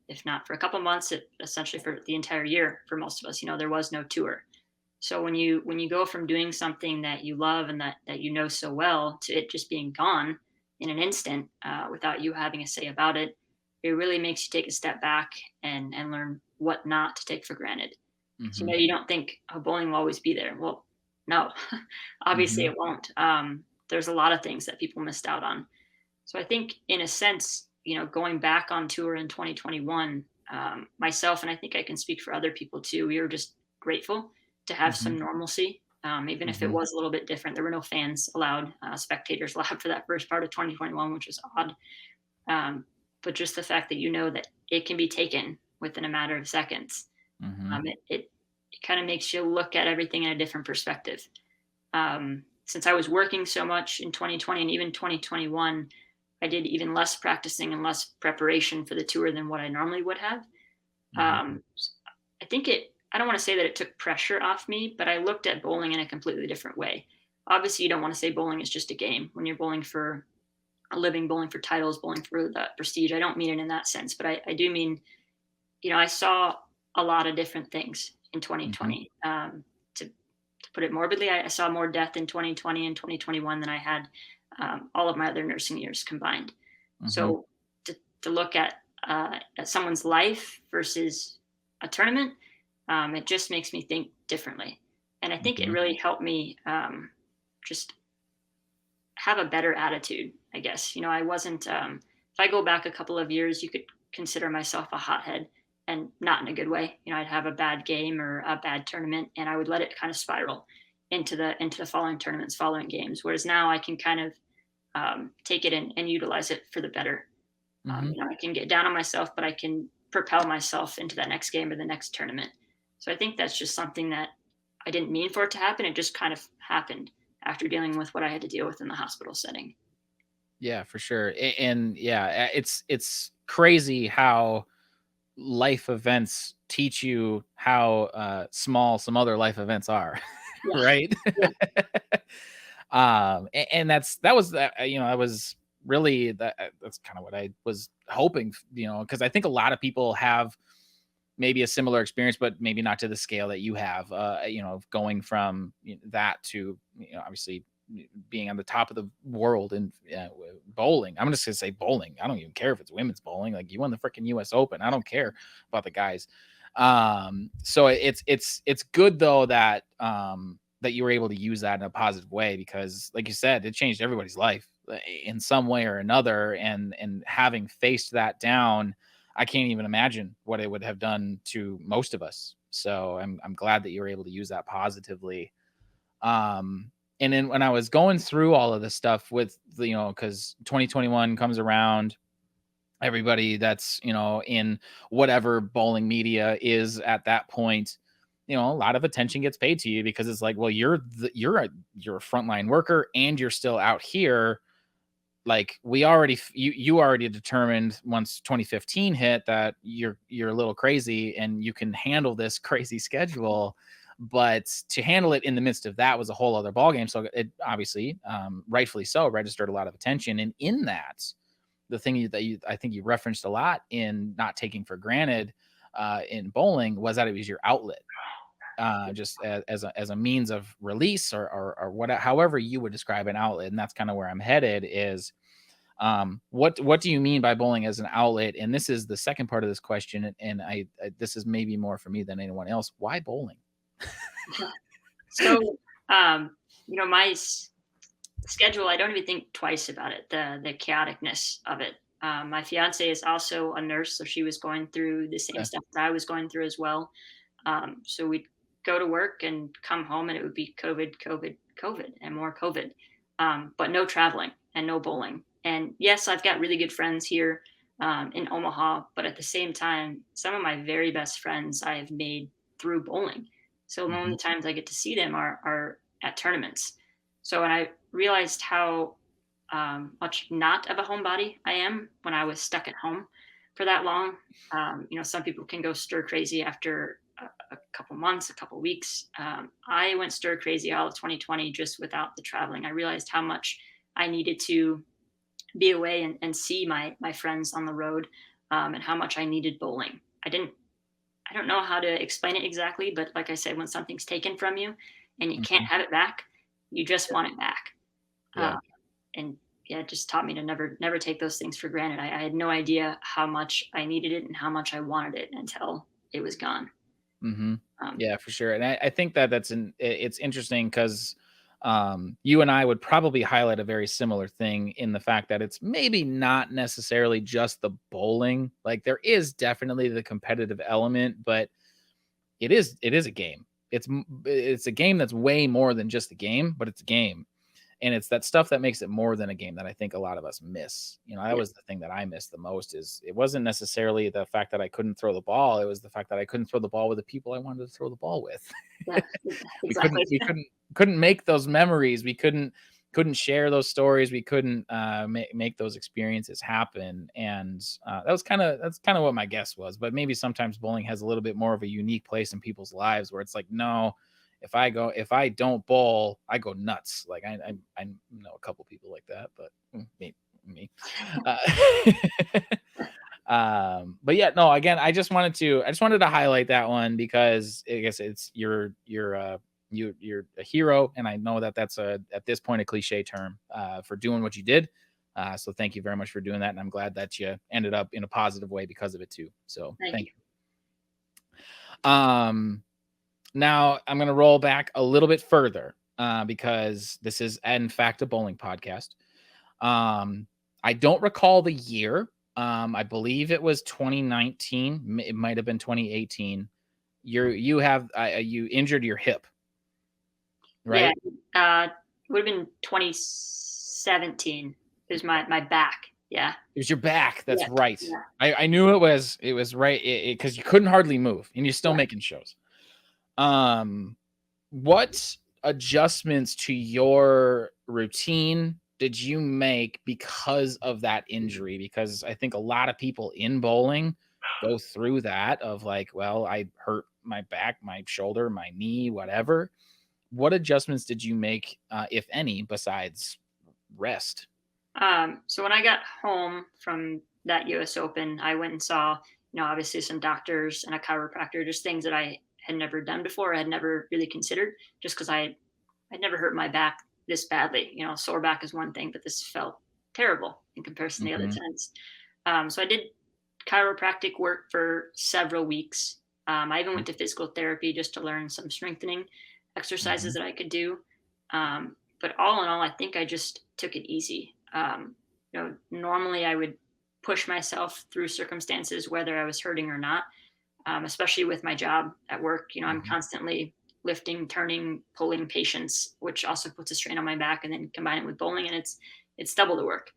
S2: If not for a couple months, it essentially for the entire year for most of us. There was no tour. So when you go from doing something that you love and that you know so well, to it just being gone in an instant, without you having a say about it, it really makes you take a step back and learn what not to take for granted. So,
S1: Mm-hmm.
S2: you don't think, oh, bowling will always be there. Well, no, obviously
S1: Mm-hmm.
S2: it won't. There's a lot of things that people missed out on. So I think, in a sense, going back on tour in 2021, myself, and I think I can speak for other people too, we were just grateful to have
S1: Mm-hmm.
S2: some normalcy, even if it
S1: Mm-hmm.
S2: was a little bit different. There were no fans allowed, spectators allowed for that first part of 2021, which was odd. Um, but just the fact that that it can be taken within a matter of seconds,
S1: Mm-hmm.
S2: it kind of makes you look at everything in a different perspective. Since I was working so much in 2020 and even 2021, I did even less practicing and less preparation for the tour than what I normally would have.
S1: Mm-hmm.
S2: Um, I think I don't want to say that it took pressure off me, but I looked at bowling in a completely different way. Obviously, you don't want to say bowling is just a game when you're bowling for a living, bowling for titles, bowling for the prestige. I don't mean it in that sense, but I do mean, I saw a lot of different things in
S1: Mm-hmm.
S2: 2020. To put it morbidly, I saw more death in 2020 and 2021 than I had all of my other nursing years combined.
S1: Mm-hmm.
S2: So to look at someone's life versus a tournament, it just makes me think differently. And I think it
S1: Mm-hmm.
S2: really helped me just have a better attitude, I guess. I wasn't, if I go back a couple of years, you could consider myself a hothead, and not in a good way. I'd have a bad game or a bad tournament, and I would let it kind of spiral into the following tournaments, following games. Whereas now I can kind of take it and utilize it for the better.
S1: Mm-hmm.
S2: I can get down on myself, but I can propel myself into that next game or the next tournament. So I think that's just something that I didn't mean for it to happen. It just kind of happened after dealing with what I had to deal with in the hospital setting.
S1: Yeah, for sure. And yeah, it's crazy how life events teach you how small some other life events are,
S2: Yeah.
S1: right?
S2: Yeah.
S1: And that was that was really that's kind of what I was hoping, because I think a lot of people have maybe a similar experience, but maybe not to the scale that you have, going from that to, obviously being on the top of the world in bowling. I'm just going to say bowling. I don't even care if it's women's bowling. Like, you won the freaking US Open. I don't care about the guys. So it's good though that, that you were able to use that in a positive way, because like you said, it changed everybody's life in some way or another. And having faced that down, I can't even imagine what it would have done to most of us. So I'm glad that you were able to use that positively. Um, and then when I was going through all of this stuff with because 2021 comes around, everybody that's in whatever bowling media is at that point, a lot of attention gets paid to you, because it's like, well, you're a frontline worker and you're still out here. Like, you already determined once 2015 hit that you're a little crazy and you can handle this crazy schedule, but to handle it in the midst of that was a whole other ballgame. So it obviously, rightfully so, registered a lot of attention. And in that, the thing I think you referenced a lot in not taking for granted in bowling was that it was your outlet, just as a means of release, or what, however you would describe an outlet. And that's kind of where I'm headed is, what do you mean by bowling as an outlet? And this is the second part of this question. And this is maybe more for me than anyone else. Why bowling?
S2: So, my schedule, I don't even think twice about it, the chaoticness of it. My fiance is also a nurse, so she was going through the same
S1: Okay.
S2: stuff that I was going through as well. So we'd go to work and come home, and it would be COVID, COVID, COVID, and more COVID, but no traveling and no bowling. And yes, I've got really good friends here in Omaha, but at the same time, some of my very best friends I have made through bowling. So the
S1: Hmm.
S2: only times I get to see them are at tournaments. So when I realized how much not of a homebody I am when I was stuck at home for that long. Some people can go stir crazy after a couple months, a couple weeks. I went stir crazy all of 2020 just without the traveling. I realized how much I needed to be away and see my friends on the road, and how much I needed bowling. I don't know how to explain it exactly, but like I said, when something's taken from you and you can't
S1: Hmm.
S2: have it back, you just want it back.
S1: Yeah.
S2: And yeah, it just taught me to never take those things for granted. I had no idea how much I needed it and how much I wanted it until it was gone.
S1: Hmm.
S2: Um,
S1: Yeah, for sure. And I think that it's interesting because, you and I would probably highlight a very similar thing in the fact that it's maybe not necessarily just the bowling. Like, there is definitely the competitive element, but it is a game. It's a game that's way more than just a game, but it's a game. And it's that stuff that makes it more than a game that I think a lot of us miss. That
S2: yeah,
S1: was the thing that I missed the most. Is it wasn't necessarily the fact that I couldn't throw the ball. It was the fact that I couldn't throw the ball with the people I wanted to throw the ball with.
S2: yeah,
S1: we
S2: exactly.
S1: couldn't we couldn't couldn't make those memories. We couldn't share those stories. We couldn't make those experiences happen. And that's kind of what my guess was. But maybe sometimes bowling has a little bit more of a unique place in people's lives where it's like, no, if I don't bowl, I go nuts. Like, I know a couple people like that, but maybe me. Uh, but yeah, no, again, I just wanted to highlight that one because I guess you're a hero. And I know that that's at this point, a cliche term, for doing what you did. So thank you very much for doing that. And I'm glad that you ended up in a positive way because of it too. So
S2: Thank
S1: thank
S2: you.
S1: you. Now I'm going to roll back a little bit further because this is, in fact, a bowling podcast. I don't recall the year. I believe it was 2019. It might have been 2018. You injured your hip,
S2: Yeah,
S1: right?
S2: would have been 2017. It was my back. Yeah.
S1: It was your back.
S2: Yeah.
S1: That's right.
S2: Yeah.
S1: I knew it was right because you couldn't hardly move, and you're still
S2: Yeah.
S1: making shows. What adjustments to your routine did you make because of that injury? Because I think a lot of people in bowling go through that of like, well, I hurt my back, my shoulder, my knee, whatever. What adjustments did you make, if any, besides rest?
S2: So when I got home from that US Open, I went and saw, obviously some doctors and a chiropractor, just things that I had never done before. I had never really considered just because I'd never hurt my back this badly. Sore back is one thing, but this felt terrible in comparison to the other
S1: Mhm,
S2: times. So I did chiropractic work for several weeks. I even
S1: mhm,
S2: went to physical therapy just to learn some strengthening exercises
S1: mhm,
S2: that I could do. But all in all, I think I just took it easy. Normally I would push myself through circumstances, whether I was hurting or not, especially with my job at work. I'm
S1: mhm,
S2: constantly lifting, turning, pulling patients, which also puts a strain on my back, and then combine it with bowling, and it's double the work.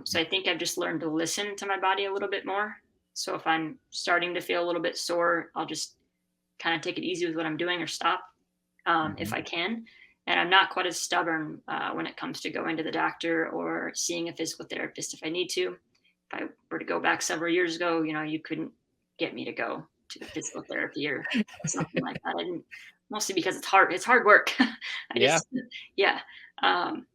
S2: So I think I've just learned to listen to my body a little bit more. So if I'm starting to feel a little bit sore, I'll just kind of take it easy with what I'm doing or stop if
S1: mhm,
S2: I can. And I'm not quite as stubborn when it comes to going to the doctor or seeing a physical therapist if I need to. If I were to go back several years ago, you couldn't get me to go to physical therapy or something like that. I didn't, mostly because it's hard. It's hard work. I
S1: yeah,
S2: just, yeah. Um,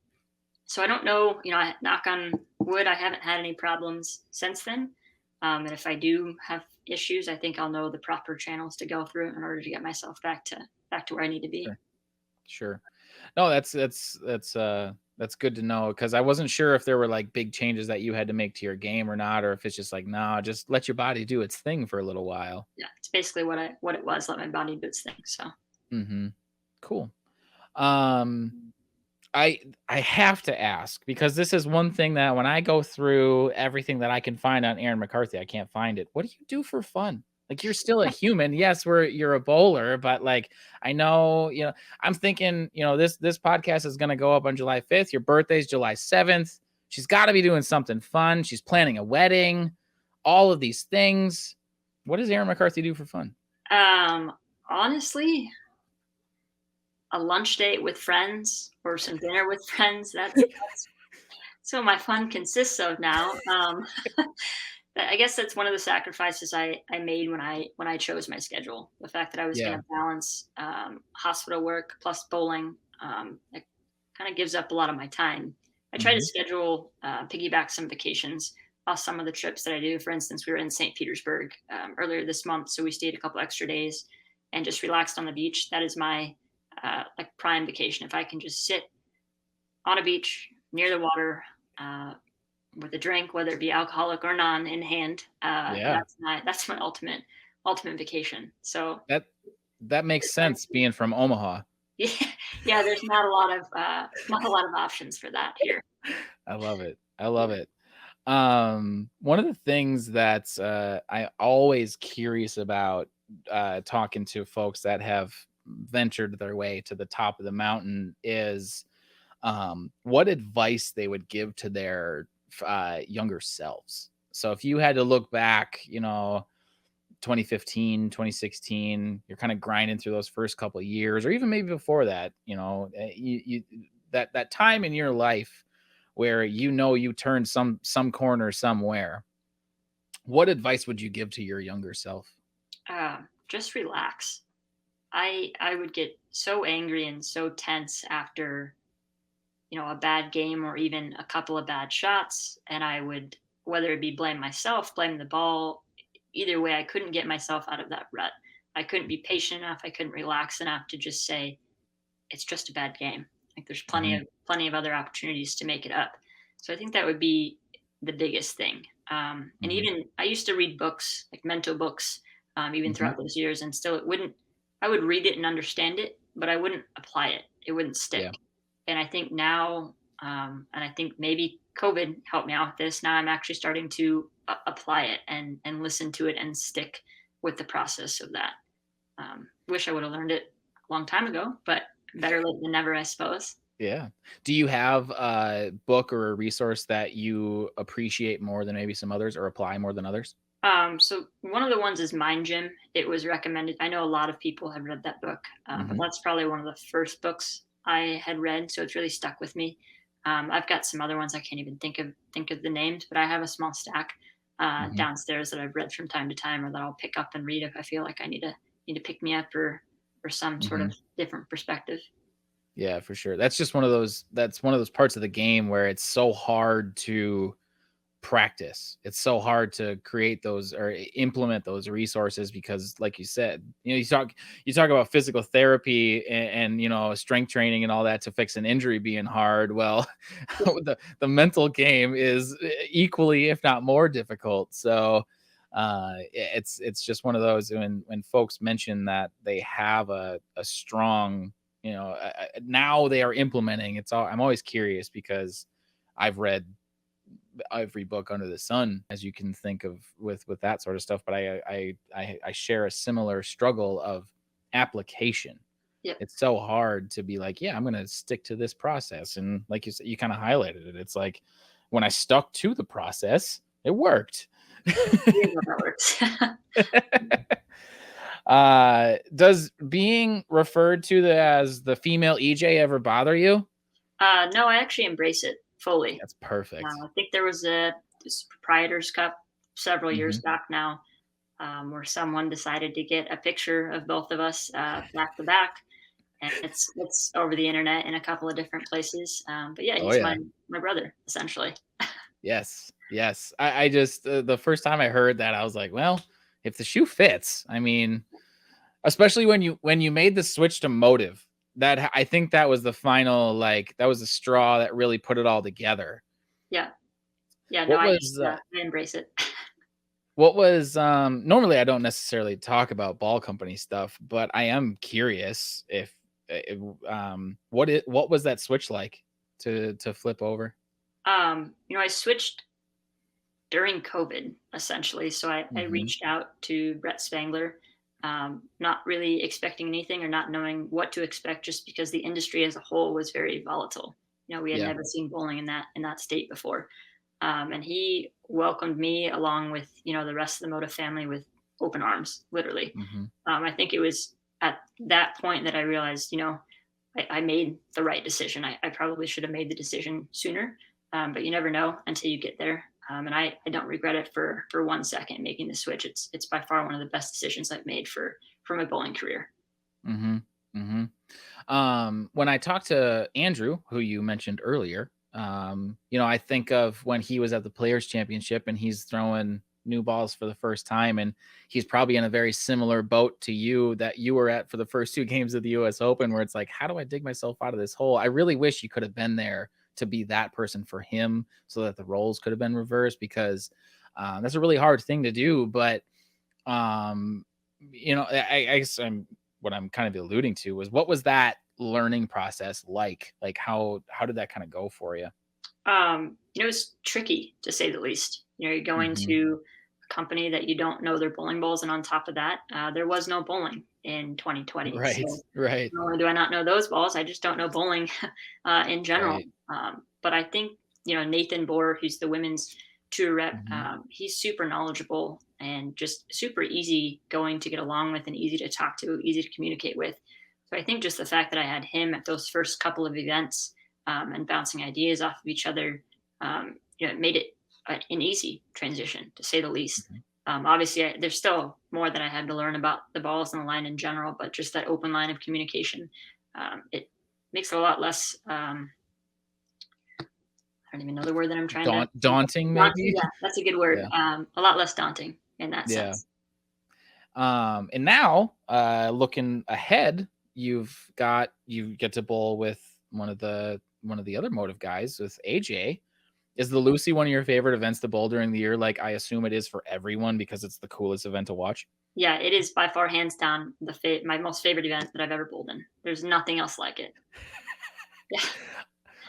S2: so I don't know. I knock on wood. I haven't had any problems since then. And if I do have issues, I think I'll know the proper channels to go through in order to get myself back to where I need to be.
S1: sure, sure. No, that's good to know because I wasn't sure if there were like big changes that you had to make to your game or not, or if it's just like, nah, just let your body do its thing for a little while.
S2: Yeah, it's basically what it was. Let my body do its thing. So
S1: Hmm. Cool. Um, I have to ask because this is one thing that when I go through everything that I can find on Erin McCarthy, I can't find it. What do you do for fun? Like you're still a human. Yes, you're a bowler, but like I know, I'm thinking, this podcast is gonna go up on July 5th. Your birthday's July 7th. She's got to be doing something fun. She's planning a wedding, all of these things. What does Erin McCarthy do for fun?
S2: honestly, a lunch date with friends or some dinner with friends. That's what my fun consists of now. I guess that's one of the sacrifices I made when I chose my schedule. The fact that I was going
S1: Yeah.
S2: to balance hospital work plus bowling, it kind of gives up a lot of my time. I try to
S1: Hmm.
S2: schedule piggyback some vacations off some of the trips that I do. For instance, we were in St. Petersburg earlier this month, so we stayed a couple extra days and just relaxed on the beach. That is my like prime vacation. If I can just sit on a beach near the water uh, with a drink, whether it be alcoholic or non, in hand.
S1: Yeah.
S2: That's my ultimate vacation. So
S1: That that makes sense being from Omaha.
S2: yeah, yeah. There's not a lot of options for that here.
S1: I love it. I love
S2: Yeah.
S1: it. One of the things that's I always curious about talking to folks that have ventured their way to the top of the mountain is what advice they would give to their younger selves. So if you had to look back, 2015, 2016, you're kind of grinding through those first couple of years, or even maybe before that, that time in your life where you turned some corner somewhere. What advice would you give to your younger self?
S2: Just relax. I would get so angry and so tense after a bad game or even a couple of bad shots, and I would, whether it be blame myself, blame the ball, either way, I couldn't get myself out of that rut. I couldn't be patient enough. I couldn't relax enough to just say it's just a bad game. Like there's plenty
S1: Mhm,
S2: of plenty of other opportunities to make it up. So I think that would be the biggest thing. And
S1: mhm,
S2: even I used to read books, like mental books, even
S1: mhm,
S2: throughout those years, and still it wouldn't. I would read it and understand it, but I wouldn't apply it. It wouldn't
S1: Yeah.
S2: stick. And I think now, and I think maybe COVID helped me out with this. Now I'm actually starting to apply it and listen to it and stick with the process of that. Wish I would have learned it a long time ago, but better late than never, I suppose.
S1: Yeah. Do you have a book or a resource that you appreciate more than maybe some others or apply more than others?
S2: So one of the ones is Mind Gym. It was recommended. I know a lot of people have read that book, but
S1: Mhm.
S2: that's probably one of the first books I had read, so it's really stuck with me. I've got some other ones I can't even think of the names, but I have a small stack
S1: Mhm.
S2: downstairs that I've read from time to time, or that I'll pick up and read if I feel like I need to pick me up or some sort
S1: Mhm.
S2: of different perspective.
S1: Yeah, for sure. That's one of those parts of the game where it's so hard to practice. It's so hard to create those or implement those resources because like you said, you talk about physical therapy and strength training and all that to fix an injury being hard. Well, the mental game is equally if not more difficult. So it's just one of those when folks mention that they have a strong, now they are implementing. I'm always curious because I've read every book under the sun as you can think of with that sort of stuff, but I share a similar struggle of application.
S2: Yep.
S1: It's so hard to be like, yeah, I'm going to stick to this process, and like you said, you kind of highlighted it. It's like when I stuck to the process, it worked.
S2: Yeah, that works.
S1: Does being referred to as the female EJ ever bother you?
S2: No, I actually embrace it fully.
S1: That's perfect.
S2: I think there was this Proprietors Cup several years
S1: Hmm.
S2: back now, where someone decided to get a picture of both of us back to back, and it's over the internet in a couple of different places. But yeah,
S1: Oh
S2: he's
S1: yeah.
S2: my brother essentially.
S1: Yes, yes. I just the first time I heard that, I was like, well, if the shoe fits, I mean, especially when you made the switch to motive, I think that was the final, like that was the straw that really put it all together.
S2: Yeah, yeah. No,
S1: What
S2: I
S1: was
S2: I embrace it.
S1: normally I don't necessarily talk about ball company stuff, but I am curious what was that switch like to flip over?
S2: I switched during COVID, essentially. So I
S1: Hmm.
S2: reached out to Brett Spangler, not really expecting anything or not knowing what to expect, just because the industry as a whole was very volatile. We had
S1: Yeah.
S2: never seen bowling in that state before, and he welcomed me along with the rest of the Moda family with open arms, literally.
S1: Hmm.
S2: I think it was at that point that I realized, I made the right decision. I probably should have made the decision sooner, but you never know until you get there. And I don't regret it for 1 second making the switch. It's by far one of the best decisions I've made for my bowling career.
S1: Hmm. Hmm. When I talked to Andrew, who you mentioned earlier, I think of when he was at the Players Championship and he's throwing new balls for the first time, and he's probably in a very similar boat to you that you were at for the first two games of the U.S. Open, where it's like, how do I dig myself out of this hole? I really wish you could have been there to be that person for him, so that the roles could have been reversed because that's a really hard thing to do, but um I guess what I'm kind of alluding to was what was that learning process like how did that kind of go for you?
S2: It was tricky to say the least. You're going
S1: Hmm.
S2: to a company that you don't know their bowling balls, and on top of that, there was no bowling in 2020.
S1: Right,
S2: So
S1: right,
S2: not only do I not know those balls, I just don't know bowling in general.
S1: right.
S2: But I think Nathan Bohr, who's the women's tour rep,
S1: Hmm.
S2: he's super knowledgeable and just super easy going to get along with and easy to talk to, easy to communicate with. So I think just the fact that I had him at those first couple of events and bouncing ideas off of each other, it made it an easy transition to say the least.
S1: Hmm.
S2: Obviously, there's still more that I had to learn about the balls and the line in general, but just that open line of communication, it makes it a lot less. I don't even know the word that I'm trying to think of.
S1: Daunting
S2: Daunting,
S1: maybe.
S2: yeah, that's a good word.
S1: Yeah,
S2: A lot less daunting in that
S1: yeah.
S2: sense.
S1: And now looking ahead, you get to bowl with one of the other motive guys with AJ. Is the Lucy one of your favorite events to bowl during the year? Like, I assume it is for everyone because it's the coolest event to watch.
S2: Yeah, it is by far hands down my most favorite event that I've ever bowled in. There's nothing else like it. Yeah.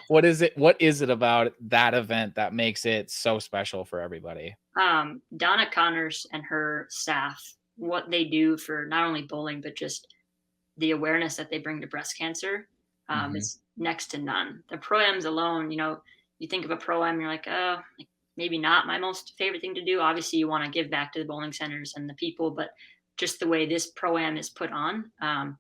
S1: What is it about that event that makes it so special for everybody?
S2: Donna Connors and her staff, what they do for not only bowling, but just the awareness that they bring to breast cancer
S1: Mhm.
S2: is next to none. The pro-ams alone, you think of a pro-am, you're like, oh, like, maybe not my most favorite thing to do. Obviously, you want to give back to the bowling centers and the people, but just the way this pro-am is put on,
S1: Mhm.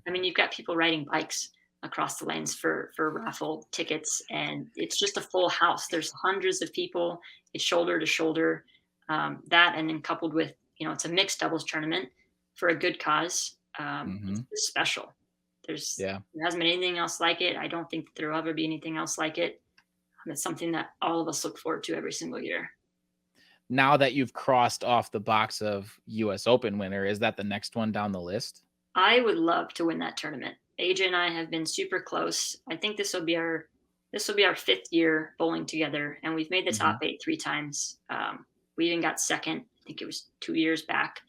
S2: I mean, you've got people riding bikes across the lanes for raffle tickets, and it's just a full house. There's hundreds of people. It's shoulder to shoulder. That, and then coupled with, it's a mixed doubles tournament for a good cause. It's
S1: Mhm.
S2: just special.
S1: Yeah.
S2: There hasn't been anything else like it. I don't think that there will ever be anything else like it. It's something that all of us look forward to every single year.
S1: Now that you've crossed off the box of US Open winner, is that the next one down the list?
S2: I would love to win that tournament. AJ and I have been super close. I think this will be our fifth year bowling together, and we've made the top
S1: Mhm.
S2: 8 3 times. We even got second. I think it was 2 years back.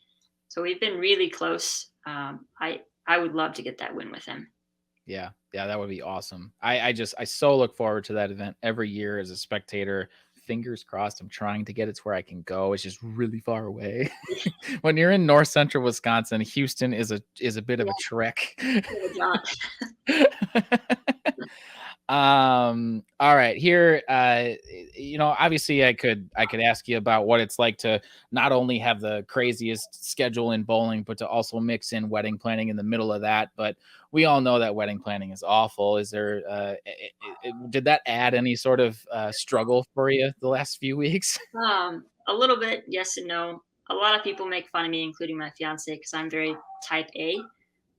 S2: So we've been really close. I would love to get that win with him.
S1: Yeah. Yeah, that would be awesome. I so look forward to that event every year as a spectator. Fingers crossed. I'm trying to get it to where I can go. It's just really far away. When you're in north central Wisconsin, Houston is a bit of a
S2: Yeah,
S1: trek.
S2: John.
S1: All right, here, obviously I could ask you about what it's like to not only have the craziest schedule in bowling, but to also mix in wedding planning in the middle of that. But we all know that wedding planning is awful. Is there, did that add any sort of struggle for you the last few weeks?
S2: A little bit, yes and no. A lot of people make fun of me, including my fiance, because I'm very type A.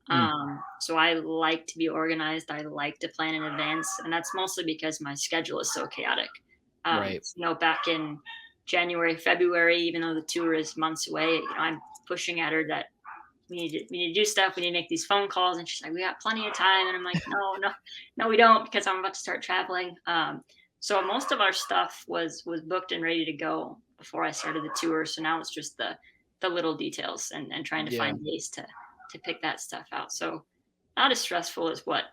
S1: Mm,
S2: So I like to be organized. I like to plan in advance, and that's mostly because my schedule is so chaotic.
S1: right.
S2: Back in January, February, even though the tour is months away, I'm pushing at her that we need to do stuff. We need to make these phone calls, and she's like, "We got plenty of time," and I'm like, "No, no, no, we don't," because I'm about to start traveling. So most of our stuff was booked and ready to go before I started the tour. So now it's just the little details and trying to
S1: Yeah.
S2: find days to pick that stuff out. So not as stressful as what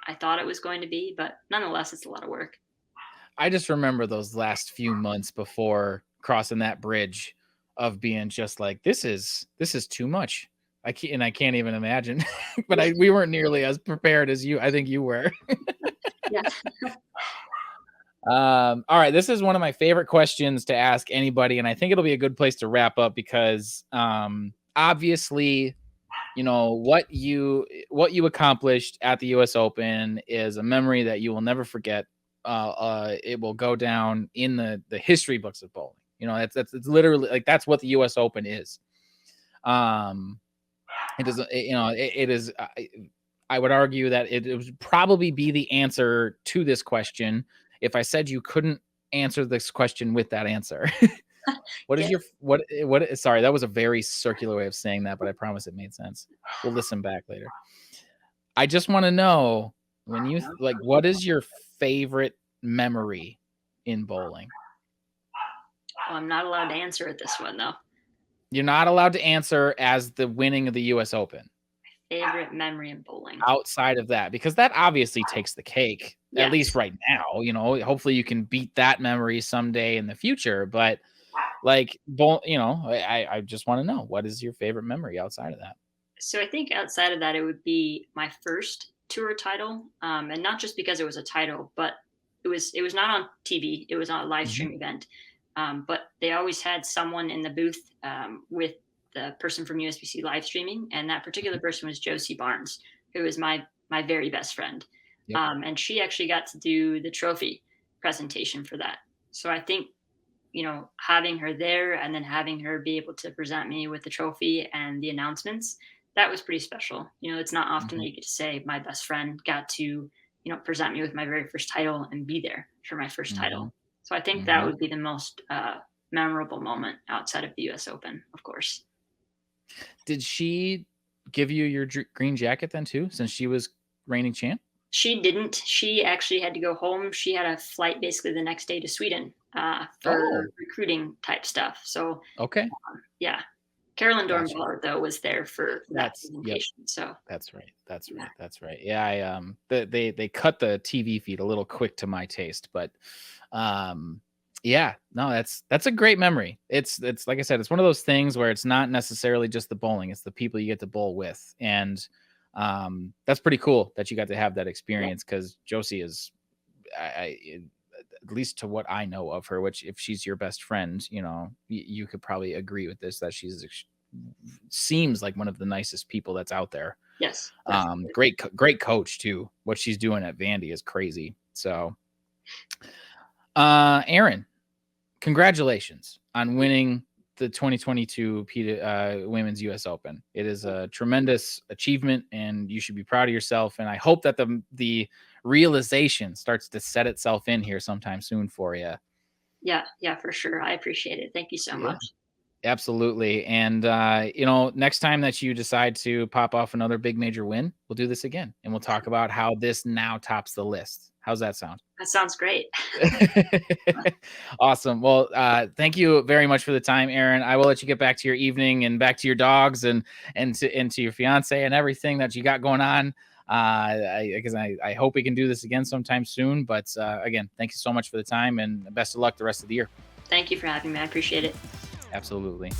S2: I thought it was going to be, but nonetheless, it's a lot of work.
S1: I just remember those last few months before crossing that bridge of being just like, this is too much. I can't even imagine. But
S2: Yeah,
S1: we weren't nearly as prepared as you. I think you were.
S2: yeah.
S1: All right, this is one of my favorite questions to ask anybody, and I think it'll be a good place to wrap up because obviously, what you accomplished at the US Open is a memory that you will never forget. It will go down in the history books of bowling. That's it's literally like that's what the US Open is. Um, it doesn't, it is. I would argue that it would probably be the answer to this question if I said you couldn't answer this question with that answer. What is
S2: Get
S1: your what? Sorry, that was a very circular way of saying that, but I promise it made sense. We'll listen back later. I just want to know when you like, what is your favorite memory in bowling?
S2: Well, I'm not allowed to answer it this one though.
S1: You're not allowed to answer as the winning of the US Open
S2: Favorite memory in bowling.
S1: outside of that, because that obviously takes the cake, at least
S2: Yes.
S1: right now. Hopefully you can beat that memory someday in the future. But like, I just want to know, what is your favorite memory outside of that?
S2: So I think outside of that, it would be my first tour title, and not just because it was a title, but it was not on TV. It was on a live
S1: Mhm.
S2: stream event, but they always had someone in the booth with the person from USBC live streaming, and that particular person was Josie Barnes, who is my very best friend,
S1: Yep.
S2: and she actually got to do the trophy presentation for that. So I think having her there and then having her be able to present me with the trophy and the announcements, that was pretty special. It's not often that
S1: Mhm.
S2: you get to say my best friend got to, present me with my very first title and be there for my first
S1: Mhm.
S2: title. So I think that
S1: Mhm.
S2: would be the most memorable moment outside of the US Open, of course.
S1: Did she give you your green jacket then too, since she was reigning champ?
S2: She didn't. She actually had to go home. She had a flight basically the next day to Sweden for
S1: Oh,
S2: recruiting type stuff. So
S1: okay.
S2: yeah, Carolyn
S1: Gotcha.
S2: Dornbauer though was there for that
S1: Yep.
S2: presentation. So
S1: That's right. That's
S2: yeah,
S1: right. That's right. Yeah, they cut the TV feed a little quick to my taste, but um yeah, no, that's a great memory. It's like I said, it's one of those things where it's not necessarily just the bowling, it's the people you get to bowl with. And that's pretty cool that you got to have that
S2: yeah,
S1: experience because Josie is at least to what I know of her, which if she's your best friend, you could probably agree with this that seems like one of the nicest people that's out there.
S2: yes, definitely.
S1: Great coach too. What she's doing at Vandy is crazy. So, Erin, congratulations on winning the 2022 Women's U.S. Open. It is a tremendous achievement, and you should be proud of yourself. And I hope that the realization starts to set itself in here sometime soon for you.
S2: Yeah, yeah, for sure. I appreciate it. Thank you so
S1: Yeah.
S2: much.
S1: Absolutely. And, next time that you decide to pop off another big major win, we'll do this again and we'll talk about how this now tops the list. How's that sound?
S2: That sounds great.
S1: Awesome. Well, thank you very much for the time, Erin. I will let you get back to your evening and back to your dogs and to your fiance and everything that you got going on. I hope we can do this again sometime soon. But again, thank you so much for the time and best of luck the rest of the year.
S2: Thank you for having me. I appreciate it.
S1: Absolutely.